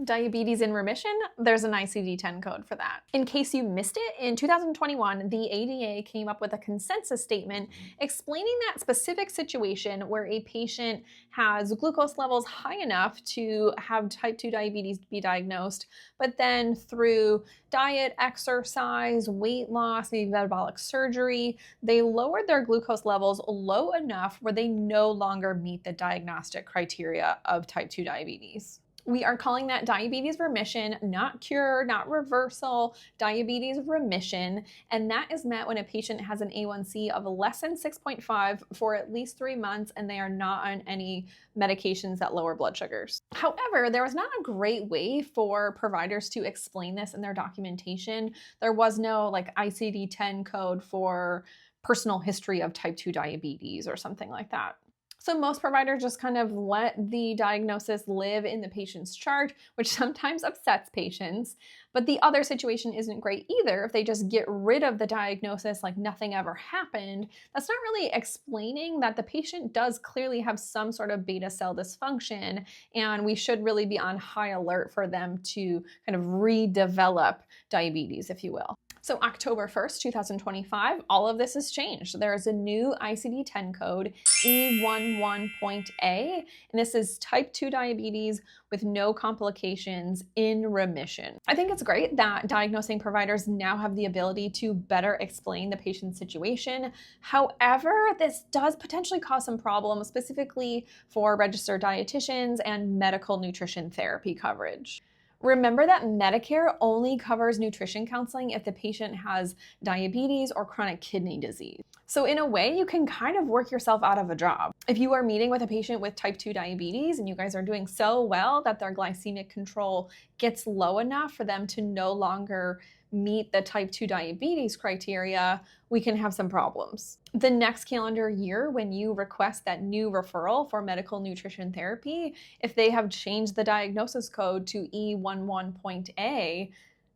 Diabetes in remission, there's an ICD-10 code for that. In case you missed it, in 2021, the ADA came up with a consensus statement explaining that specific situation where a patient has glucose levels high enough to have type 2 diabetes be diagnosed, but then through diet, exercise, weight loss, maybe metabolic surgery, they lowered their glucose levels low enough where they no longer meet the diagnostic criteria of type 2 diabetes. We are calling that diabetes remission, not cure, not reversal, diabetes remission. And that is met when a patient has an A1C of less than 6.5 for at least 3 months and they are not on any medications that lower blood sugars. However, there was not a great way for providers to explain this in their documentation. There was no like ICD-10 code for personal history of type 2 diabetes or something like that. So most providers just kind of let the diagnosis live in the patient's chart, which sometimes upsets patients. But the other situation isn't great either. If they just get rid of the diagnosis like nothing ever happened, that's not really explaining that the patient does clearly have some sort of beta cell dysfunction, and we should really be on high alert for them to kind of redevelop diabetes, if you will. So October 1st, 2025, all of this has changed. There is a new ICD-10 code, E11.A, and this is type 2 diabetes with no complications in remission. I think it's great that diagnosing providers now have the ability to better explain the patient's situation. However, this does potentially cause some problems, specifically for registered dietitians and medical nutrition therapy coverage. Remember that Medicare only covers nutrition counseling if the patient has diabetes or chronic kidney disease. So in a way, you can kind of work yourself out of a job. If you are meeting with a patient with type 2 diabetes and you guys are doing so well that their glycemic control gets low enough for them to no longer meet the type 2 diabetes criteria, we can have some problems. The next calendar year, when you request that new referral for medical nutrition therapy, if they have changed the diagnosis code to E11.A,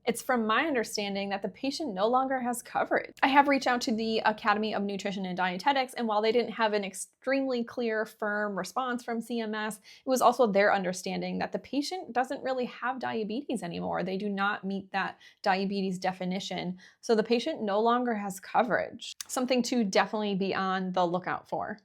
it's from my understanding that the patient no longer has coverage. I have reached out to the Academy of Nutrition and Dietetics, and while they didn't have an extremely clear, firm response from CMS, it was also their understanding that the patient doesn't really have diabetes anymore. They do not meet that diabetes definition, so the patient no longer has coverage. Something to definitely be on the lookout for.